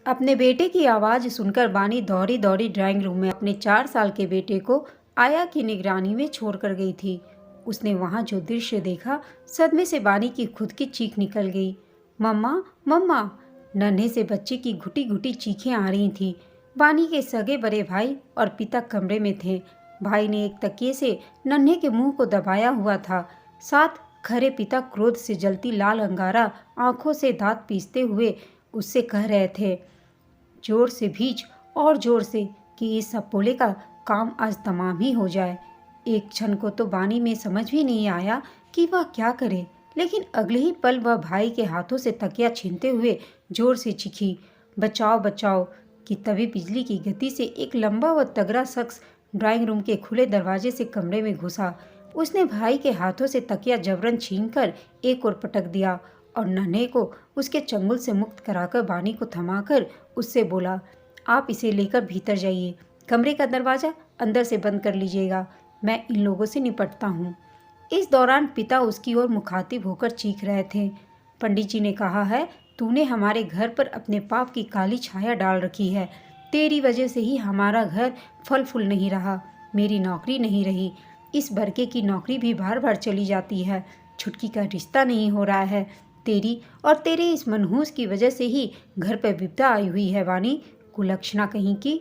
अपने बेटे की आवाज़ सुनकर बानी दौड़ी दौड़ी ड्राइंग रूम में अपने 4 साल के बेटे को आया की निगरानी में छोड़कर गई थी। उसने वहां जो दृश्य देखा, सदमे से बानी की खुद की चीख निकल गई। मम्मा, मम्मा! नन्हे से बच्चे की घुटी घुटी चीखें आ रही थी। बानी के सगे बड़े भाई और पिता कमरे में थे। भाई ने एक तकिए से नन्हे के मुंह को दबाया हुआ था। साथ खरे पिता क्रोध से जलती लाल अंगारा आंखों से दांत पीसते हुए उससे कह रहे थे, जोर से भीज और जोर से, कि इस सपोले का काम आज तमाम ही हो जाए। एक क्षण को तो बानी में समझ भी नहीं आया कि वह क्या करे, लेकिन अगले ही पल वह भाई के हाथों से तकिया छीनते हुए जोर से चीखी, बचाओ बचाओ! कि तभी बिजली की गति से एक लंबा व तगड़ा शख्स ड्राइंग रूम के खुले दरवाजे से कमरे में घुसा। उसने भाई के हाथों से तकिया जबरन छीनकर एक ओर पटक दिया और नन्हे को उसके चंगुल से मुक्त कराकर बानी को थमाकर उससे बोला, आप इसे लेकर भीतर जाइए। कमरे का दरवाज़ा अंदर से बंद कर लीजिएगा। मैं इन लोगों से निपटता हूँ। इस दौरान पिता उसकी ओर मुखातिब होकर चीख रहे थे, पंडित जी ने कहा है, तूने हमारे घर पर अपने पाप की काली छाया डाल रखी है। तेरी वजह से ही हमारा घर फल फूल नहीं रहा, मेरी नौकरी नहीं रही। इस बरके की नौकरी भी बार बार चली जाती है। छुटकी का रिश्ता नहीं हो रहा है। तेरी और तेरे इस मनहूस की वजह से ही घर पर विपदा आई हुई है बानी, कुलक्षणा कहीं की।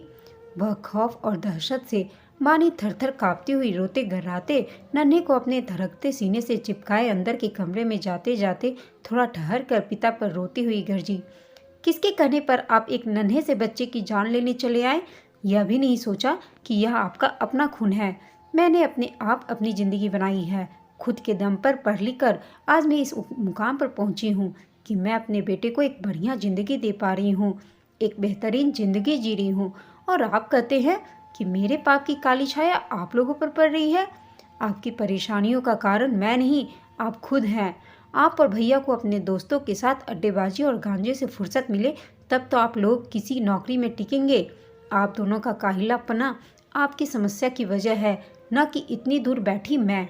वह खौफ और दहशत से बानी थरथर कांपती हुई रोते गर्राते नन्हे को अपने धड़कते सीने से चिपकाए अंदर के कमरे में जाते जाते थोड़ा ठहर कर पिता पर रोती हुई गरजी, किसके कहने पर आप एक नन्हे से बच्चे की जान लेने चले आए? यह भी नहीं सोचा कि यह आपका अपना खून है। मैंने अपने आप अपनी जिंदगी बनाई है। खुद के दम पर पढ़ लिख कर आज मैं इस मुकाम पर पहुंची हूँ कि मैं अपने बेटे को एक बढ़िया जिंदगी दे पा रही हूँ, एक बेहतरीन जिंदगी जी रही हूँ। और आप कहते हैं कि मेरे पाप की काली छाया आप लोगों पर पड़ रही है। आपकी परेशानियों का कारण मैं नहीं, आप खुद हैं। आप और भैया को अपने दोस्तों के साथ अड्डेबाजी और गांजे से फुर्सत मिले तब तो आप लोग किसी नौकरी में टिकेंगे। आप दोनों का काहिलापना आपकी समस्या की वजह है, न कि इतनी दूर बैठी मैं।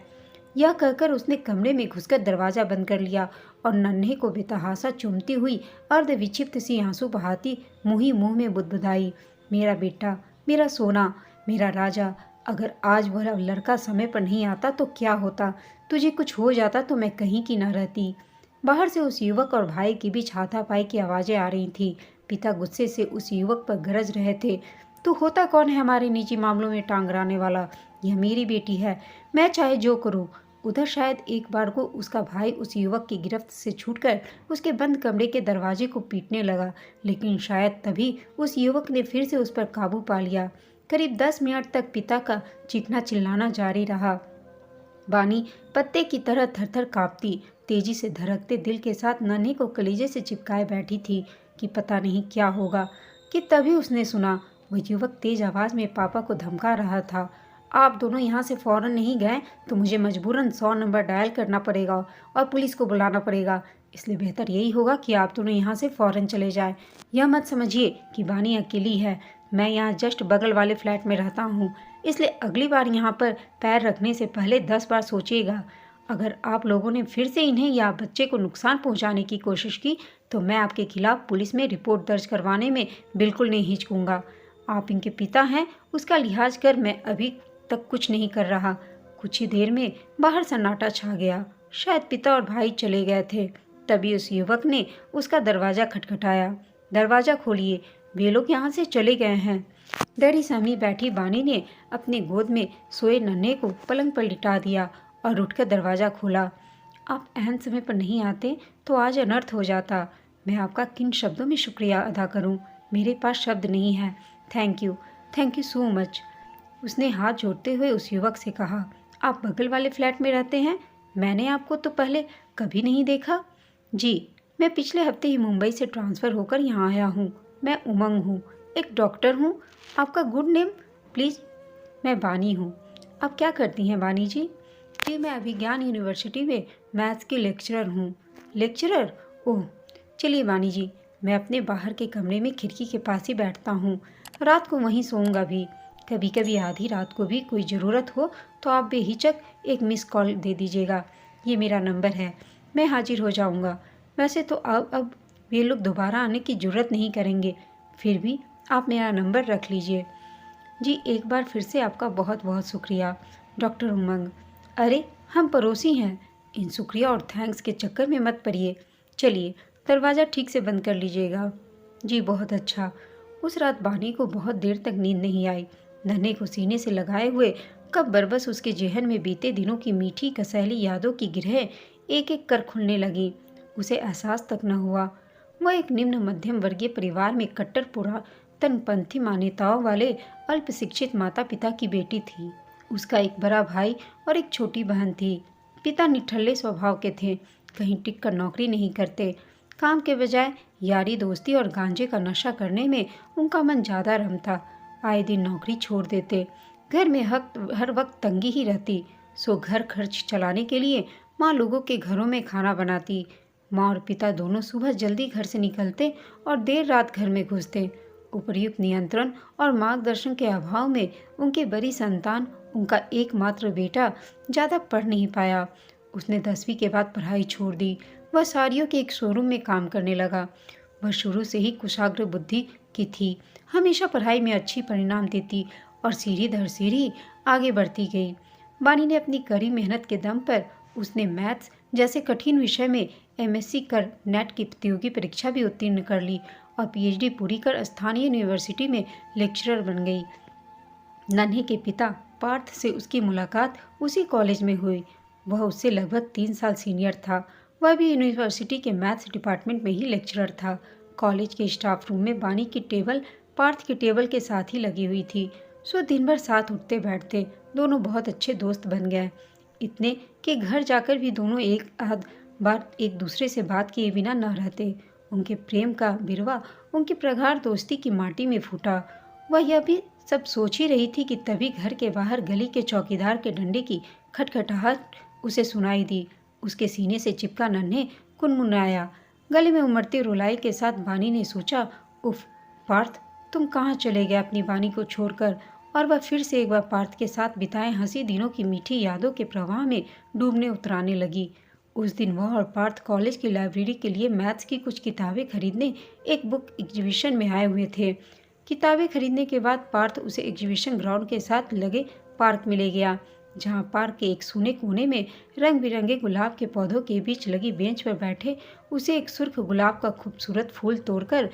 यह कहकर उसने कमरे में घुसकर दरवाजा बंद कर लिया और नन्हे को बेतहासा चूमती हुई अर्ध विक्षिप्त सी आंसू बहाती मुंह मुंह में बुदबुदाई, मेरा बेटा, मेरा सोना, मेरा राजा, अगर आज वह लड़का समय पर नहीं आता तो क्या होता? तुझे कुछ हो जाता तो मैं कहीं की न रहती। बाहर से उस युवक और भाई के बीच हाथापाई की आवाजें आ रही थी। पिता गुस्से से उस युवक पर गरज रहे थे, तू होता कौन है हमारे निजी मामलों में टांग अड़ाने वाला? यह मेरी बेटी है, मैं चाहे जो करूं। उधर शायद एक बार को उसका भाई उस युवक की गिरफ्त से छूटकर उसके बंद कमरे के दरवाजे को पीटने लगा, लेकिन शायद तभी उस युवक ने फिर से उस पर काबू पा लिया। करीब 10 मिनट तक पिता का चीखना चिल्लाना जारी रहा। बानी पत्ते की तरह थरथर कांपती, तेजी से धड़कते दिल के साथ नन्हे को कलीजे से चिपकाए बैठी थी कि पता नहीं क्या होगा। कि तभी उसने सुना, वह युवक तेज आवाज में पापा को धमका रहा था, आप दोनों यहाँ से फौरन नहीं गए तो मुझे मजबूरन 100 नंबर डायल करना पड़ेगा और पुलिस को बुलाना पड़ेगा। इसलिए बेहतर यही होगा कि आप दोनों यहाँ से फौरन चले जाएं। यह मत समझिए कि बानी अकेली है, मैं यहाँ जस्ट बगल वाले फ्लैट में रहता हूँ, इसलिए अगली बार यहाँ पर पैर रखने से पहले 10 बार सोचिएगा। अगर आप लोगों ने फिर से इन्हें या बच्चे को नुकसान पहुँचाने की कोशिश की तो मैं आपके खिलाफ पुलिस में रिपोर्ट दर्ज करवाने में बिल्कुल नहीं हिचकूंगा। आप इनके पिता हैं, उसका लिहाज कर मैं अभी तक कुछ नहीं कर रहा। कुछ ही देर में बाहर सन्नाटा छा गया। शायद पिता और भाई चले गए थे। तभी उस युवक ने उसका दरवाजा खटखटाया, दरवाजा खोलिए, वे लोग यहाँ से चले गए हैं। डरी सहमी बैठी बानी ने अपनी गोद में सोए नन्हे को पलंग पर लिटा दिया और उठकर दरवाजा खोला। आप अहम समय पर नहीं आते तो आज अनर्थ हो जाता। मैं आपका किन शब्दों में शुक्रिया अदा करूं? मेरे पास शब्द नहीं है। Thank you so much. उसने हाथ जोड़ते हुए उस युवक से कहा, आप बगल वाले फ्लैट में रहते हैं? मैंने आपको तो पहले कभी नहीं देखा। जी, मैं पिछले हफ्ते ही मुंबई से ट्रांसफ़र होकर यहाँ आया हूँ। मैं उमंग हूँ, एक डॉक्टर हूँ। आपका गुड नेम प्लीज़? मैं बानी हूँ। आप क्या करती हैं बानी जी? जी, मैं अभिज्ञान यूनिवर्सिटी में मैथ्स की लेक्चरर हूँ। लेक्चरर? ओह, चलिए बानी जी, मैं अपने बाहर के कमरे में खिड़की के पास ही बैठता हूँ। रात को वहीं सोऊंगा भी। कभी कभी आधी रात को भी कोई ज़रूरत हो तो आप बेहिचक एक मिस कॉल दे दीजिएगा। ये मेरा नंबर है, मैं हाजिर हो जाऊंगा। वैसे तो अब वे लोग दोबारा आने की ज़रूरत नहीं करेंगे। फिर भी आप मेरा नंबर रख लीजिए। जी, एक बार फिर से आपका बहुत बहुत शुक्रिया। डॉक्टर उमंग: अरे, हम पड़ोसी हैं। इन शुक्रिया और थैंक्स के चक्कर में मत पड़िए। चलिए, दरवाज़ा ठीक से बंद कर लीजिएगा। जी, बहुत अच्छा। उस रात बानी को बहुत देर तक नींद नहीं आई। नन्हे को सीने से लगाए हुए कब बरबस उसके जेहन में बीते दिनों की मीठी कसैली यादों की गिरह एक एक कर खुलने लगी। उसे एहसास तक न हुआ। वह एक निम्न मध्यम वर्गीय परिवार में कट्टर पुरातनपंथी मान्यताओं वाले अल्प शिक्षित माता पिता की बेटी थी। उसका एक बड़ा भाई और एक छोटी बहन थी। पिता निठल्ले स्वभाव के थे, कहीं टिक कर नौकरी नहीं करते। काम के बजाय यारी दोस्ती और गांजे का नशा करने में उनका मन ज़्यादा रमता। आए दिन नौकरी छोड़ देते। घर में हर वक्त तंगी ही रहती। सो घर खर्च चलाने के लिए माँ लोगों के घरों में खाना बनाती। माँ और पिता दोनों सुबह जल्दी घर से निकलते और देर रात घर में घुसते। उपर्युक्त नियंत्रण और मार्गदर्शन के अभाव में उनकी बड़ी संतान, उनका एकमात्र बेटा, ज़्यादा पढ़ नहीं पाया। उसने 10वीं के बाद पढ़ाई छोड़ दी। वह साड़ियों के एक शोरूम में काम करने लगा। वह शुरू से ही कुशाग्र बुद्धि की थी, हमेशा पढ़ाई में अच्छी परिणाम देती और सीढ़ी दर सीढ़ी आगे बढ़ती गई। बानी ने अपनी कड़ी मेहनत के दम पर उसने मैथ्स जैसे कठिन विषय में एमएससी कर नेट की प्रतियोगी परीक्षा भी उत्तीर्ण कर ली और पीएचडी पूरी कर स्थानीय यूनिवर्सिटी में लेक्चरर बन गई। नन्हे के पिता पार्थ से उसकी मुलाकात उसी कॉलेज में हुई। वह उससे लगभग 3 साल सीनियर था। वह भी यूनिवर्सिटी के मैथ्स डिपार्टमेंट में ही लेक्चरर था। कॉलेज के स्टाफ रूम में बानी की टेबल पार्थ की टेबल के साथ ही लगी हुई थी। सो दिन भर साथ उठते बैठते। दोनों बहुत अच्छे दोस्त बन गए, इतने कि घर जाकर भी दोनों एक आध बार एक दूसरे से बात किए बिना न रहते। उनके प्रेम का बिरवा उनकी प्रगाढ़ दोस्ती की माटी में फूटा। वह यह भी सब सोच ही रही थी कि तभी घर के बाहर गली के चौकीदार के डंडे की खटखटाहट उसे सुनाई दी। उसके सीने से चिपका नन्हे कुनमुनाया। गले में उमड़ती रुलाई के साथ बानी ने सोचा, उफ पार्थ, तुम कहाँ चले गए अपनी बानी को छोड़कर। और वह फिर से एक बार पार्थ के साथ बिताए हंसी दिनों की मीठी यादों के प्रवाह में डूबने उतराने लगी। उस दिन वह और पार्थ कॉलेज की लाइब्रेरी के लिए मैथ्स की कुछ किताबें खरीदने एक बुक एग्जीबिशन में आए हुए थे। किताबें खरीदने के बाद पार्थ उसे एग्जीबिशन ग्राउंड के साथ लगे पार्क में ले गया, जहाँ पार्क के एक सूने कोने में रंग बिरंगे गुलाब के पौधों के बीच लगी बेंच पर बैठे उसे एक सुर्ख गुलाब का खूबसूरत फूल तोड़कर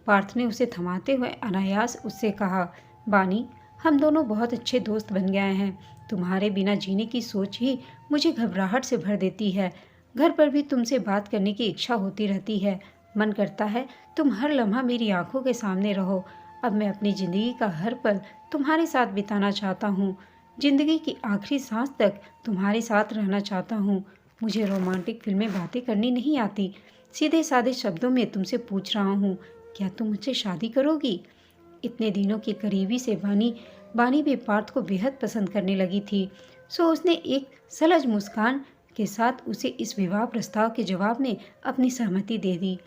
पार्थ ने उसे थमाते हुए अनायास उससे कहा, बानी, हम दोनों बहुत अच्छे दोस्त बन गए हैं। तुम्हारे बिना जीने की सोच ही मुझे घबराहट से भर देती है। घर पर भी तुमसे बात करने की इच्छा होती रहती है। मन करता है तुम हर लम्हा मेरी आंखों के सामने रहो। अब मैं अपनी ज़िंदगी का हर पल तुम्हारे साथ बिताना चाहता हूँ। ज़िंदगी की आखिरी सांस तक तुम्हारे साथ रहना चाहता हूँ। मुझे रोमांटिक फिल्में बातें करनी नहीं आती। सीधे साधे शब्दों में तुमसे पूछ रहा हूँ, क्या तुम मुझसे शादी करोगी? इतने दिनों की करीबी से बानी भी पार्थ को बेहद पसंद करने लगी थी। सो उसने एक सलज मुस्कान के साथ उसे इस विवाह प्रस्ताव के जवाब में अपनी सहमति दे दी।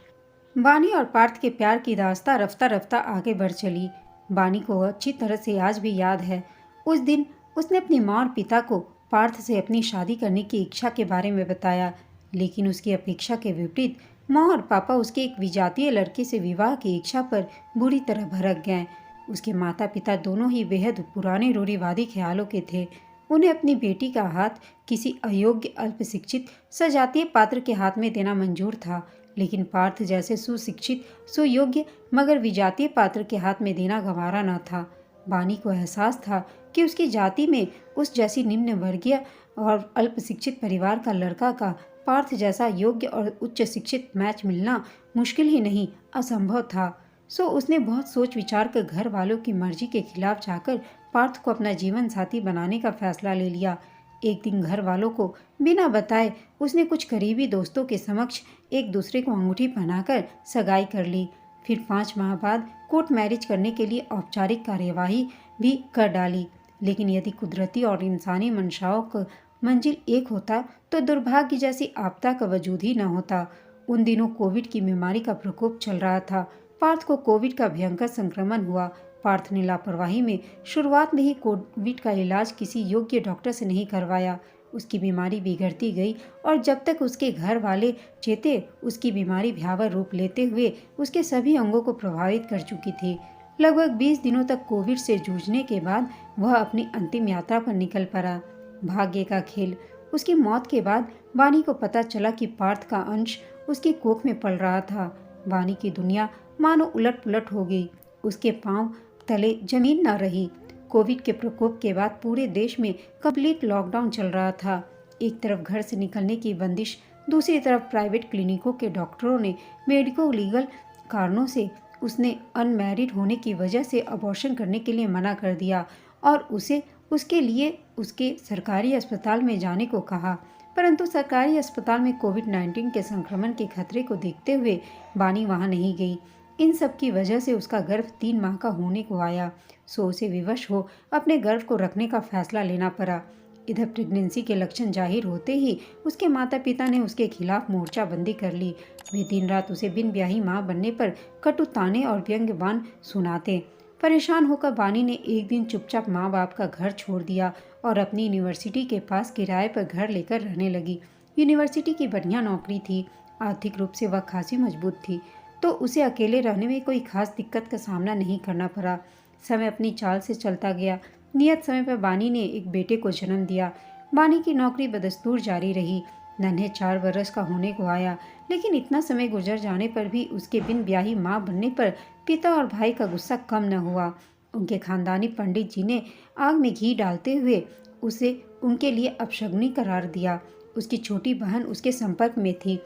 बानी और पार्थ के प्यार की दास्तां रफ्ता रफ्ता आगे बढ़ चली। बानी को अच्छी तरह से आज भी याद है। उस दिन उसने अपनी माँ और पिता को पार्थ से अपनी शादी करने की इच्छा के बारे में बताया, लेकिन उसकी अपेक्षा के विपरीत माँ और पापा उसके एक विजातीय लड़के से विवाह की इच्छा पर बुरी तरह भड़क गए। उसके माता पिता दोनों ही बेहद पुराने रूढ़िवादी ख्यालों के थे। उन्हें अपनी बेटी का हाथ किसी अयोग्य अल्पशिक्षित सजातीय पात्र के हाथ में देना मंजूर था, लेकिन पार्थ जैसे सुशिक्षित सुयोग्य मगर विजातीय पात्र के हाथ में देना गंवारा न था। बानी को एहसास था कि उसकी जाति में उस जैसी निम्न वर्गीय और अल्पशिक्षित परिवार का लड़का का पार्थ जैसा योग्य और उच्च शिक्षित मैच मिलना मुश्किल ही नहीं असंभव था। सो उसने बहुत सोच विचार कर घर वालों की मर्जी के खिलाफ जाकर पार्थ को अपना जीवन साथी बनाने का फैसला ले लिया। एक दिन घर वालों को बिना बताए उसने कुछ करीबी दोस्तों के समक्ष एक दूसरे को अंगूठी पहनाकर सगाई कर ली। फिर 5 माह बाद कोर्ट मैरिज करने के लिए औपचारिक कार्यवाही भी कर डाली। लेकिन यदि कुदरती और इंसानी मंशाओं का मंजिल एक होता तो दुर्भाग्य जैसी आपदा का वजूद ही न होता। उन दिनों कोविड की बीमारी का प्रकोप चल रहा था। पार्थ को कोविड का भयंकर संक्रमण हुआ। पार्थ ने लापरवाही में शुरुआत में ही कोविड का इलाज किसी योग्य डॉक्टर से नहीं करवाया। उसकी बीमारी बिगड़ती गई और जब तक उसके घर वाले चेते, उसकी बीमारी भयावह रूप लेते हुए उसके सभी अंगों को प्रभावित कर चुकी थी। लगभग 20 दिनों तक कोविड से जूझने के बाद वह अपनी अंतिम यात्रा पर निकल पड़ा। भाग्य का खेल, उसकी मौत के बाद बानी को पता चला कि पार्थ का अंश उसकी कोख में पल रहा था। बानी की दुनिया मानो उलट पुलट हो गई। उसके पांव तले जमीन न रही। कोविड के प्रकोप के बाद पूरे देश में कंप्लीट लॉकडाउन चल रहा था। एक तरफ घर से निकलने की बंदिश, दूसरी तरफ प्राइवेट क्लिनिकों के डॉक्टरों ने मेडिको लीगल कारणों से उसने अनमैरिड होने की वजह से अबॉर्शन करने के लिए मना कर दिया और उसे उसके लिए उसके सरकारी अस्पताल में जाने को कहा। परंतु सरकारी अस्पताल में कोविड-19 के संक्रमण के खतरे को देखते हुए बानी वहां नहीं गई। इन सब की वजह से उसका गर्भ 3 माह का होने को आया, सो उसे विवश हो अपने गर्भ को रखने का फैसला लेना पड़ा। इधर प्रेगनेंसी के लक्षण जाहिर होते ही उसके माता पिता ने उसके खिलाफ मोर्चाबंदी कर ली। वे दिन रात उसे बिन ब्याही मां बनने पर कटु ताने और व्यंग्यवान सुनाते। परेशान होकर बानी ने एक दिन चुपचाप माँ बाप का घर छोड़ दिया और अपनी यूनिवर्सिटी के पास किराए पर घर लेकर रहने लगी। यूनिवर्सिटी की बढ़िया नौकरी थी। आर्थिक रूप से वह खासी मजबूत थी, तो उसे अकेले रहने में कोई खास दिक्कत का सामना नहीं करना पड़ा। समय अपनी चाल से चलता गया। नियत समय पर बानी ने एक बेटे को जन्म दिया। बानी की नौकरी बदस्तूर जारी रही। नन्हे 4 बरस का होने को आया, लेकिन इतना समय गुजर जाने पर भी उसके बिन ब्याही माँ बनने पर पिता और भाई का गुस्सा कम न हुआ। उनके खानदानी पंडित जी ने आग में घी डालते हुए उसे उनके लिए अपशगुनी करार दिया। उसकी छोटी बहन उसके संपर्क में थी।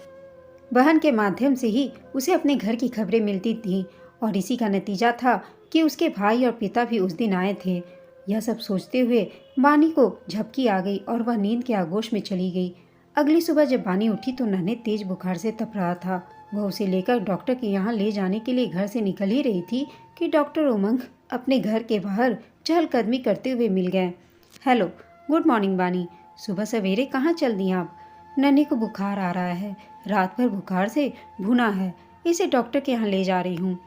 बहन के माध्यम से ही उसे अपने घर की खबरें मिलती थीं और इसी का नतीजा था कि उसके भाई और पिता भी उस दिन आए थे। यह सब सोचते हुए बानी को झपकी आ गई और वह नींद के आगोश में चली गई। अगली सुबह जब बानी उठी तो नन्हे तेज बुखार से तप रहा था। वह उसे लेकर डॉक्टर के यहाँ ले जाने के लिए घर से निकल ही रही थी कि डॉक्टर उमंग अपने घर के बाहर चहलकदमी करते हुए मिल गए। हेलो, गुड मॉर्निंग बानी। सुबह सवेरे कहाँ चल दी आप? नन्हे को बुखार आ रहा है, रात भर बुखार से भुना है, इसे डॉक्टर के यहाँ ले जा रही हूँ।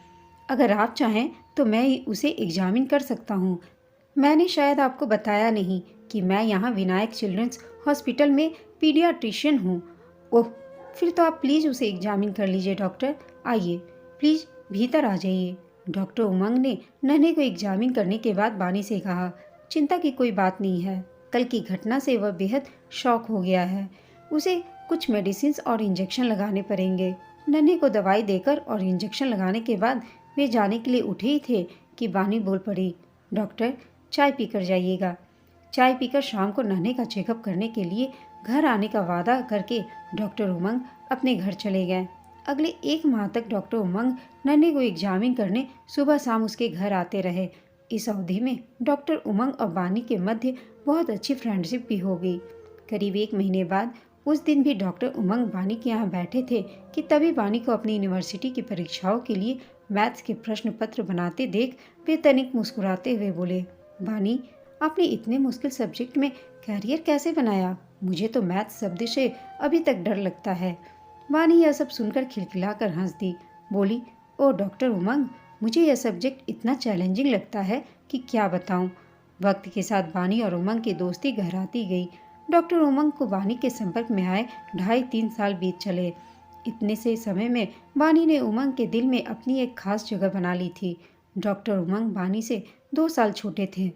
अगर आप चाहें तो मैं उसे एग्जामिन कर सकता हूँ। मैंने शायद आपको बताया नहीं कि मैं यहाँ विनायक चिल्ड्रंस हॉस्पिटल में पीडियाट्रिशियन हूँ। ओह, फिर तो आप प्लीज़ उसे एग्जामिन कर लीजिए डॉक्टर। आइए, प्लीज़ भीतर आ जाइए। डॉक्टर उमंग ने नन्हे को एग्जामिन करने के बाद बानी से कहा, चिंता की कोई बात नहीं है। कल की घटना से वह बेहद शॉक हो गया है। उसे कुछ मेडिसिन और इंजेक्शन लगाने पड़ेंगे। नन्हे को दवाई देकर और इंजेक्शन लगाने के बाद वे जाने के लिए उठे ही थे कि बानी बोल पड़ी, डॉक्टर चाय पीकर जाइएगा। चाय पीकर शाम को नन्हे का चेकअप करने के लिए घर आने का वादा करके डॉक्टर उमंग अपने घर चले गए। अगले 1 माह तक डॉक्टर उमंग नन्हे को एग्जामिन करने सुबह शाम उसके घर आते रहे। इस अवधि में डॉक्टर उमंग और बानी के मध्य बहुत अच्छी फ्रेंडशिप भी हो गई। करीब 1 महीने बाद उस दिन भी डॉक्टर उमंग बानी के यहाँ बैठे थे कि तभी बानी को अपनी यूनिवर्सिटी की परीक्षाओं के लिए मैथ्स के प्रश्न पत्र बनाते देख वे तनिक मुस्कुराते हुए बोले, बानी, आपने इतने मुश्किल सब्जेक्ट में कैरियर कैसे बनाया? मुझे तो मैथ्स शब्द से अभी तक डर लगता है। बानी यह सब सुनकर खिलखिलाकर हंस दी, बोली, ओ डॉक्टर उमंग, मुझे यह सब्जेक्ट इतना चैलेंजिंग लगता है कि क्या बताऊं। वक्त के साथ बानी और उमंग की दोस्ती गहराती गई। डॉक्टर उमंग को बानी के संपर्क में आए 2.5-3 साल बीत चले। इतने से समय में बानी ने उमंग के दिल में अपनी एक खास जगह बना ली थी। डॉक्टर उमंग बानी से 2 साल छोटे थे।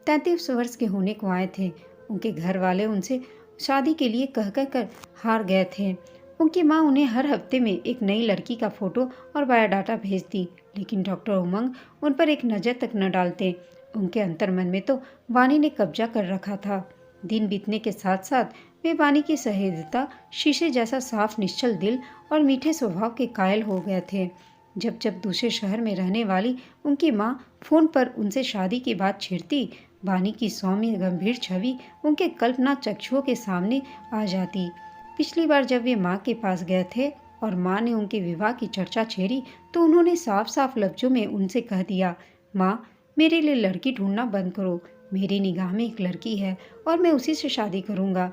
33 वर्ष के होने को आए थे। उनके घर वाले उनसे शादी के लिए कह कर हार गए थे। उनकी माँ उन्हें हर हफ्ते में एक नई लड़की का फोटो और बायोडाटा भेजती, लेकिन डॉक्टर उमंग उन पर एक नज़र तक न डालते। उनके अंतर्मन में तो बानी ने कब्जा कर रखा था। दिन बीतने के साथ साथ वे बानी की सहेजता, शीशे जैसा साफ निश्चल दिल और मीठे स्वभाव के कायल हो गए थे। जब जब दूसरे शहर में रहने वाली उनकी माँ फोन पर उनसे शादी की बात छेड़ती, बानी की सौम्य गंभीर छवि उनके कल्पना चक्षुओं के सामने आ जाती। पिछली बार जब वे माँ के पास गए थे और माँ ने उनके विवाह की चर्चा छेड़ी तो उन्होंने साफ साफ लफ्जों में उनसे कह दिया, माँ, मेरे लिए लड़की ढूंढना बंद करो। मेरी निगाह में एक लड़की है और मैं उसी से शादी करूँगा।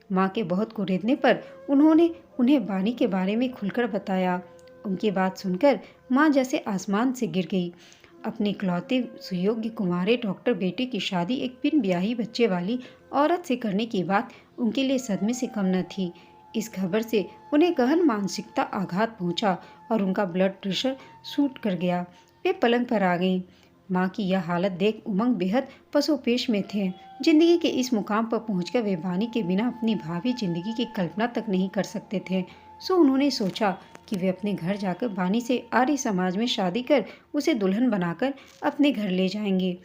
माँ के बहुत कुरेदने पर उन्होंने उन्हें बानी के बारे में खुलकर बताया। उनकी बात सुनकर माँ जैसे आसमान से गिर गई। अपने इकलौते सुयोग्य कुंवारे डॉक्टर बेटे की शादी एक बिन ब्याही बच्चे वाली औरत से करने की बात उनके लिए सदमे से कम न थी। इस खबर से उन्हें गहन मानसिकता आघात पहुंचा और उनका ब्लड प्रेशर शूट कर गया। वे पलंग पर आ गईं। माँ की यह हालत देख उमंग बेहद पसोपेश में थे। जिंदगी के इस मुकाम पर पहुंचकर वे वानी के बिना अपनी भावी जिंदगी की कल्पना तक नहीं कर सकते थे। सो उन्होंने सोचा कि वे अपने घर जाकर वानी से आर्य समाज में शादी कर उसे दुल्हन बनाकर अपने घर ले जाएंगे।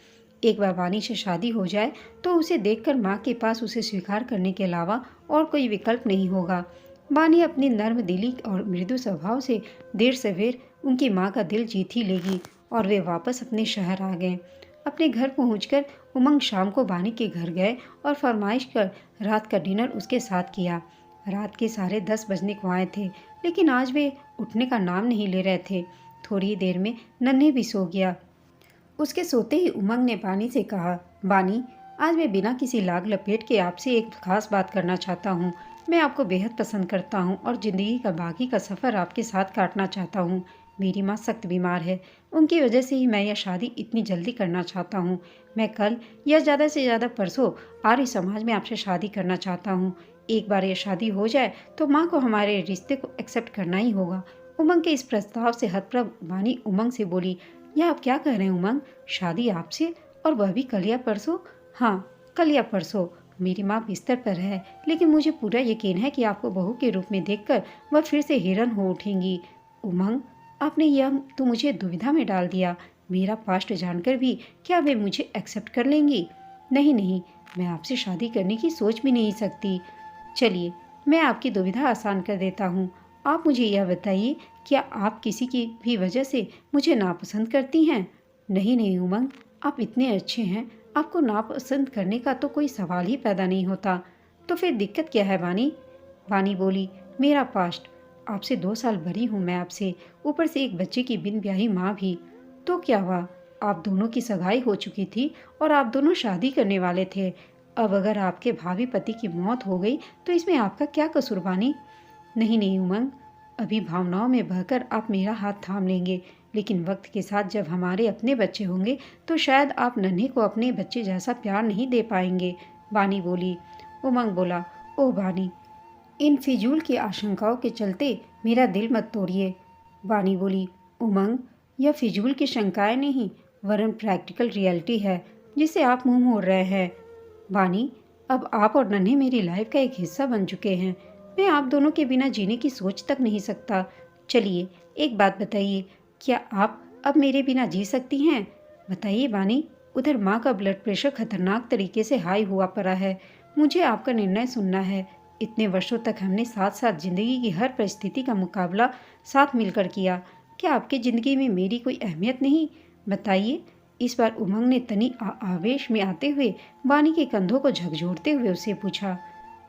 एक बार वानी से शादी हो जाए तो उसे देखकर माँ के पास उसे स्वीकार करने के अलावा और कोई विकल्प नहीं होगा। वानी अपनी नर्म दिली और मृदु स्वभाव से देर सवेर उनकी माँ का दिल जीत ही लेगी और वे वापस अपने शहर आ गए। अपने घर पहुंचकर उमंग शाम को वानी के घर गए और फरमाइश कर रात का डिनर उसके साथ किया। रात के 10:30 बजने को आए थे, लेकिन आज वे उठने का नाम नहीं ले रहे थे। थोड़ी देर में नन्हे भी सो गया। उसके सोते ही उमंग ने वानी से कहा, वानी, आज मैं बिना किसी लाग लपेट के आपसे एक खास बात करना चाहता हूँ। मैं आपको बेहद पसंद करता हूँ और ज़िंदगी का बाकी का सफ़र आपके साथ काटना चाहता हूँ। मेरी माँ सख्त बीमार है, उनकी वजह से ही मैं यह शादी इतनी जल्दी करना चाहता हूँ। मैं कल या ज़्यादा से ज़्यादा परसों आर्य समाज में आपसे शादी करना चाहता हूँ। एक बार यह शादी हो जाए तो माँ को हमारे रिश्ते को एक्सेप्ट करना ही होगा। उमंग के इस प्रस्ताव से हतप्रभ वानी उमंग से बोली, यह आप क्या कह रहे हैं उमंग? शादी आपसे, और वह भी कल या परसों? हाँ, कल या परसों। मेरी माँ बिस्तर पर है, लेकिन मुझे पूरा यकीन है कि आपको बहू के रूप में देखकर वह फिर से हिरन हो उठेंगी। उमंग, आपने यह तो मुझे दुविधा में डाल दिया। मेरा पास्ट जानकर भी क्या वे मुझे एक्सेप्ट कर लेंगी? नहीं नहीं, मैं आपसे शादी करने की सोच भी नहीं सकती। चलिए, मैं आपकी दुविधा आसान कर देता हूँ। आप मुझे यह बताइए, क्या आप किसी की भी वजह से मुझे नापसंद करती हैं? नहीं नहीं उमंग, आप इतने अच्छे हैं, आपको नापसंद करने का तो कोई सवाल ही पैदा नहीं होता। तो फिर दिक्कत क्या है वानी? वानी बोली, मेरा पास्ट। आपसे 2 साल बड़ी हूँ मैं आपसे, ऊपर से एक बच्चे की बिन ब्याही माँ भी। तो क्या हुआ? आप दोनों की सगाई हो चुकी थी और आप दोनों शादी करने वाले थे। अब अगर आपके भावी पति की मौत हो गई तो इसमें आपका क्या कसूर वानी? नहीं नहीं उमंग, अभी भावनाओं में बहकर आप मेरा हाथ थाम लेंगे, लेकिन वक्त के साथ जब हमारे अपने बच्चे होंगे तो शायद आप नन्हे को अपने बच्चे जैसा प्यार नहीं दे पाएंगे। वानी बोली। उमंग बोला, ओह वानी, इन फिजूल की आशंकाओं के चलते मेरा दिल मत तोड़िए। वानी बोली, उमंग, यह फिजूल की शंकाएं नहीं, वरन प्रैक्टिकल रियलिटी है जिसे आप मुंह मोड़ रहे हैं। वानी, अब आप और नन्हे मेरी लाइफ का एक हिस्सा बन चुके हैं। मैं आप दोनों के बिना जीने की सोच तक नहीं सकता। चलिए, एक बात बताइए, क्या आप अब मेरे बिना जी सकती हैं? बताइए वानी। उधर माँ का ब्लड प्रेशर खतरनाक तरीके से हाई हुआ पड़ा है। मुझे आपका निर्णय सुनना है। इतने वर्षों तक हमने साथ साथ जिंदगी की हर परिस्थिति का मुकाबला साथ मिलकर किया। क्या आपकी ज़िंदगी में मेरी कोई अहमियत नहीं? बताइए। इस बार उमंग ने तनी आवेश में आते हुए वानी के कंधों को झकझोरते हुए उससे पूछा।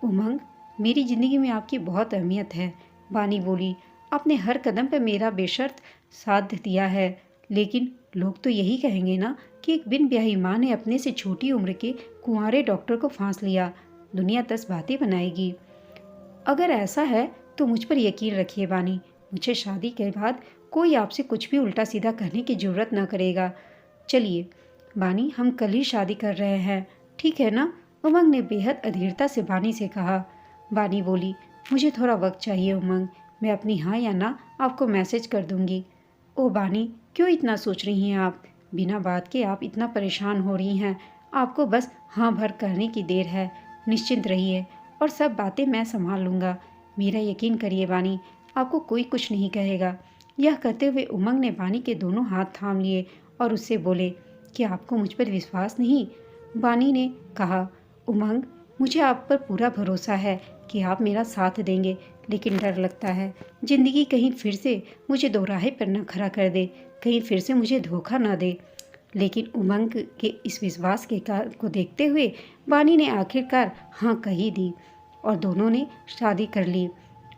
उमंग, मेरी ज़िंदगी में आपकी बहुत अहमियत है। वानी बोली, आपने हर कदम पर मेरा बेशर्त साथ दिया है, लेकिन लोग तो यही कहेंगे ना कि एक बिन ब्याही माँ ने अपने से छोटी उम्र के कुंवारे डॉक्टर को फांस लिया। दुनिया 10 बातें बनाएगी। अगर ऐसा है तो मुझ पर यकीन रखिए वानी, मुझे शादी के बाद कोई आपसे कुछ भी उल्टा सीधा कहने की ज़रूरत न करेगा। चलिए वानी, हम कल ही शादी कर रहे हैं, ठीक है ना? उमंग ने बेहद अधीरता से वानी से कहा। वानी बोली, मुझे थोड़ा वक्त चाहिए उमंग, मैं अपनी हाँ या ना आपको मैसेज कर दूंगी। ओ वानी, क्यों इतना सोच रही हैं आप? बिना बात के आप इतना परेशान हो रही हैं। आपको बस हाँ भर करने की देर है। निश्चिंत रहिए और सब बातें मैं संभाल लूँगा। मेरा यकीन करिए वानी, आपको कोई कुछ नहीं कहेगा। यह कहते हुए उमंग ने वानी के दोनों हाथ थाम लिए और उससे बोले, कि आपको मुझ पर विश्वास नहीं? वानी ने कहा, उमंग, मुझे आप पर पूरा भरोसा है कि आप मेरा साथ देंगे, लेकिन डर लगता है जिंदगी कहीं फिर से मुझे दोराहे पर न खड़ा कर दे, कहीं फिर से मुझे धोखा न दे। लेकिन उमंग के इस विश्वास के को देखते हुए वानी ने आखिरकार हाँ कही दी और दोनों ने शादी कर ली।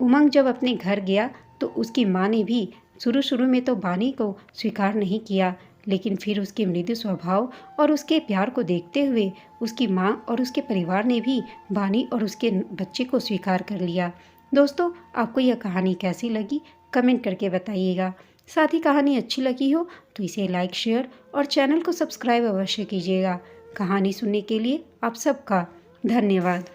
उमंग जब अपने घर गया तो उसकी माँ ने भी शुरू में तो वानी को स्वीकार नहीं किया, लेकिन फिर उसके मृदु स्वभाव और उसके प्यार को देखते हुए उसकी माँ और उसके परिवार ने भी वानी और उसके बच्चे को स्वीकार कर लिया। दोस्तों, आपको यह कहानी कैसी लगी कमेंट करके बताइएगा। साथ ही कहानी अच्छी लगी हो तो इसे लाइक, शेयर और चैनल को सब्सक्राइब अवश्य कीजिएगा। कहानी सुनने के लिए आप सबका धन्यवाद।